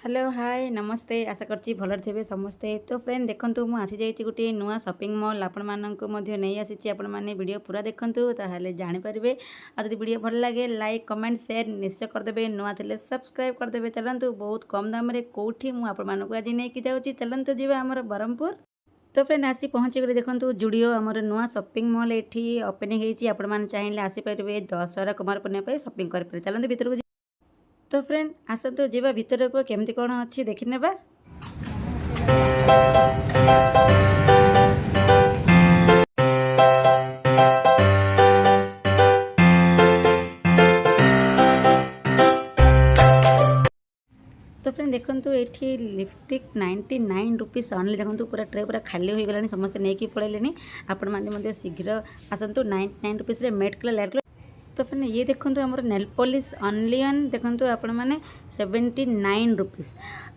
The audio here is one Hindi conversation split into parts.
हेलो हाय नमस्ते आशा करछि भलर थे समस्ते। तो फ्रेंड देखंतु मु आसी जाइछि गोटे नुआ शॉपिंग मॉल आपण मानक मध्य नहीं आसी आपण माने वीडियो पूरा देखंतु ताहाले जानि परिबे। आ यदि वीडियो भल लागे लाइक कमेंट शेयर निश्चय कर देबे, नुआ थिले सब्सक्राइब कर देबे। चलंतु बहुत कम दाम रे कोठी मु आपण मानक आज नै कि जाउछि, चलंतु जीवा हमर बरहमपुर। तो फ्रेंड आसी पहुँची गले देखंतु जुडियो हमर नुआ शॉपिंग मॉल एठी ओपनिंग हेछि। आपण मान चाहिले आसी परिबे दशहरा कुमार पूर्णिमा पे शॉपिंग कर परिबे। चलंतु भीतर को। तो फ्रेंड आसतु जीवा भीतर को केमती कौन अच्छी देखी नेबा। तो फ्रेंड देखंतु एठी लिपस्टिक 99 रुपीस ओनली। देखंतु पूरा ट्रे पूरा खाली हो गलानी, समस्त नहीं कि पळैलेनी। आपण माने मध्ये शीघ्र आसंतु 99 रुपीस रे मेट कलर लाइट कलर। तो फ्रेंड ये देखो हमर नेल पॉलिश ऑनलियन देखो आपण मैंने 79 रुपीस।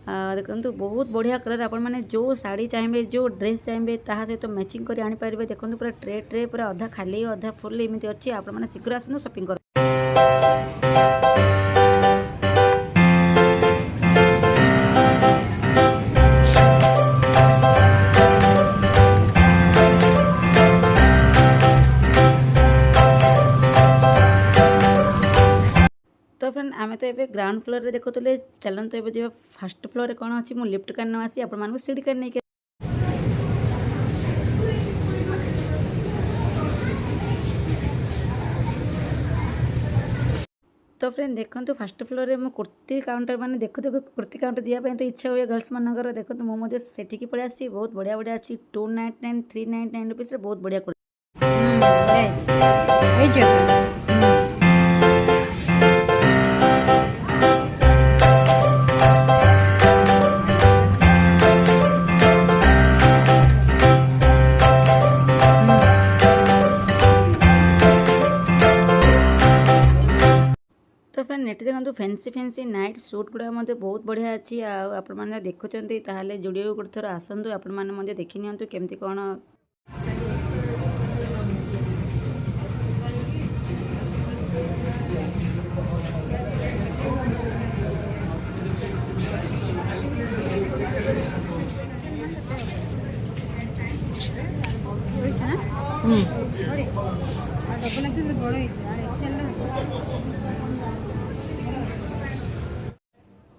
देखो बहुत बढ़िया कलर। आपण मैंने जो साड़ी चाहिए जो ड्रेस चाहिए ता सहित तो मैचिंग कर आनी पारे। देखो पूरा ट्रे ट्रे पूरा अधा खाली अधा फुल एमती अच्छी। आपण मैंने शीघ्र आसनु शॉपिंग कर। तो फ्रेंड आम तो ये ग्राउंड फ्लोर रे देखुले। चलन तो ये फर्स्ट फ्लोर रे कौन अच्छी मुझे लिफ्ट कार न आसी आपण मानक सीढ़ी कार नहीं। तो फ्रेंड देखो फर्स्ट फ्लोर रे मो कुर्ती काउंटर माने देखो देखो कुर्ती काउंटर जावाई तो इच्छा हुए गर्ल्स मानकर। देखो मो मुझे सेठी पड़े आसी बहुत बढ़िया बढ़िया अच्छी 299 399 रुपीस रे बहुत बढ़िया कुर्ती। तो फ्रेंड नेट देखो फैंसी फैंसी नाइट सूट गुड़ा मध्य बहुत बढ़िया अच्छी। आपण मैंने देखुं ताहले जुड़ियो गोटे थर आसतु आपण मैंने देखी नियंतु केमती कौन।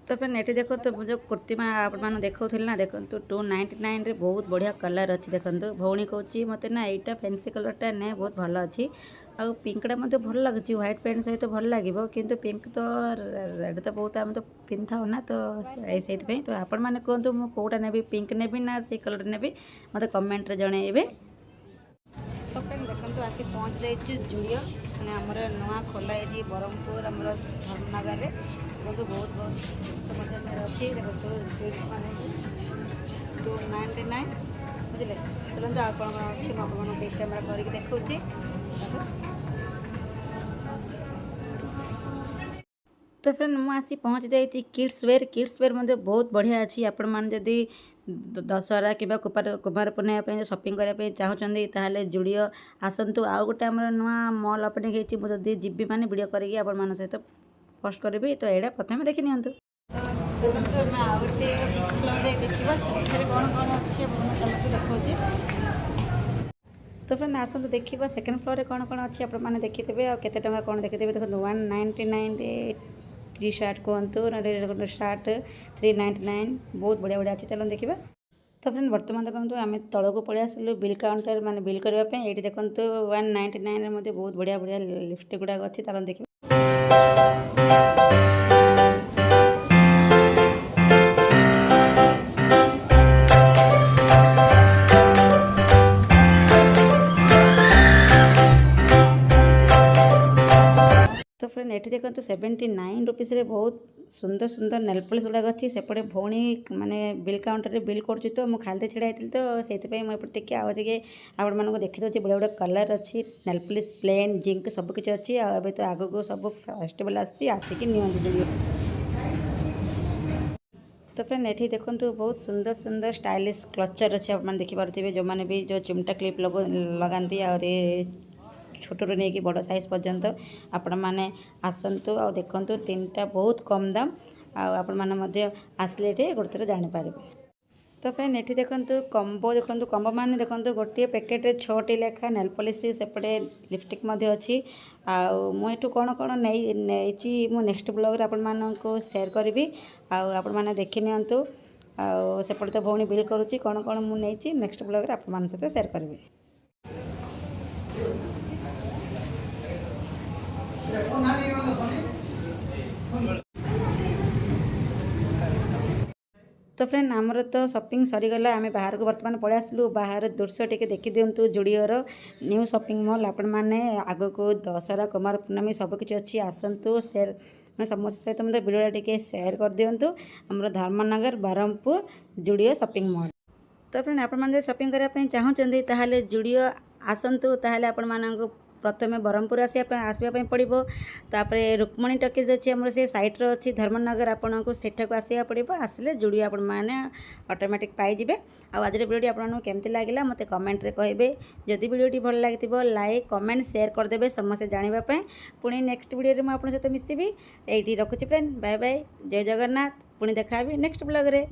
तो फिर नेट देखो तो जो कुर्ती में आपने देखा ना देखो 299 रे बहुत बढ़िया कलर अच्छी। देखो भौणी कहूँ मत ना यहाँ फैंसी कलरटा ने बहुत भल अच्छी। आउ पिंकटा मत भल लगे व्हाइट पैंट सहित भल लगे किंतु पिंक तो रेड तो बहुत आम तो पिंधा ना। तो से तो आपण मैंने कहतु मुझे कौटा ने पिंक ने ना से कलर ने मत कमेंट जनइबे। तो फ्रेंड देखो आसी पहुँच जाइए जुड़ियो मैंने आमर नुआ खोला है बरहमपुर आम धर्मनगर में। देखो बहुत बहुत समझ अच्छी। देखो 299 बुझे। चलते आप कौन कौन अच्छी मुझे कैमेरा करके देखा। तो फ्रेंड मुझे पहुँच जाइए किड्स वेयर मध्य बहुत बढ़िया अच्छी। आपण मैंने जदि दशहरा कि कुमार पूर्णिमा शॉपिंग करने चाहते ताहले जुड़ियो आसतु। आउ गोटे आम नुआ मॉल ओपनिंग होती मुझे जीवी मैंने वीडियो करके सहित पोस्ट करी। तो यहाँ प्रथम देखी नियंतु। तो फ्रेंड आसतु देखा सेकेंड फ्लोर रे कौन कौन अच्छी आपने देखीथे आ केते टंका कौन देखीथे। देखो 199 टी शर्ट कहतु ना शार्ट 399 बहुत बढ़िया बढ़िया अच्छी। चलो देखा। तो फ्रेंड बर्तमान देखो आम तल को पलि आसलु बिल काउंटर माने बिल करने ये देखो 199 मध्य बहुत बढ़िया बढ़िया लिपस्टिक गुड़ाक अच्छी। चलो देखा। तो फ्रेंड ये देखो 79 रुपीस रे बहुत सुंदर सुंदर नेल पॉलिश गुड़ाक अच्छी। सेपटे भौणी माने बिल काउंटर रे बिल कर तो मुझे खाली छड़ा होती तो से मुझे आगे आपण मानक देखी दूसरी बढ़िया बढ़िया कलर अच्छी। नेल पॉलिश प्लेन जिंक सबकि अच्छी। आ तो आग को सब फेस्टिवल आसिक नि। तो फ्रेंड ये देखो बहुत सुंदर सुंदर स्टाइलिश क्लचर अच्छे। आप देखिपे जो मैंने भी जो चिमटा क्लिप लगाती और छोटू नहीं कि बड़ साइज पर्यंत आपण मैंने आसतु आ देखु। तीन टा बहुत कम दाम आपने आसले ये गोटे थर जापर। तो फ्रेंड ये देखो कम्बो मान देखो गोटे पैकेट्रे 6टी लेखा नेल पॉलिश सेपटे लिपस्टिक अच्छी आठू कौन कौन नहीं मु नेक्स्ट ब्लॉग आपण मानक शेयर करी आपण मैंने देखी नियंतु सेपटे तो भौणी बिल करुच्ची कौन कौन मुझे नेक्स्ट ब्लॉग आपण मान सहित शेयर करी। तो फ्रेंड आमर तो शॉपिंग सरीगला आम बाहर को बर्तमान पलि आसलु बाहर दृश्य टी देखी दिंतु जुडियोर न्यू शॉपिंग मॉल आपण मैंने आग को दशहरा कुमार पूर्णमी सबकि अच्छी आसतु शेयर मैं समस्त सहित मतलब वीडियो टी शेयर कर दिंतु आमर धर्मनगर ब्रह्मपुर जुडियो शॉपिंग मॉल। तो फ्रेंड आपण मैंने शॉपिंग करने चाहते ताहले जुडियो आसतु ताहले आपण मानक प्रथम ब्रह्मपुर आसवाई पड़ो तापर रुक्मणी टकीज अच्छी आम से सैट्रे अच्छी धर्मनगर आपन को सेठा आसवा पड़ो आसिले जुड़ियो आपण मैंने ऑटोमेटिक पाइबे। आज वीडियो आपको केमती लगे मत कमेंट रे कहे जदि वीडियो भल लगी लाइक कमेंट शेयर करदे समस्त जानापी पुणी नेक्स्ट वीडियो में आपन सहित मिसबी ये रखुची फ्रेंड बाय बाय जय जगन्नाथ पुणी देखा नेक्स्ट ब्लॉग रे।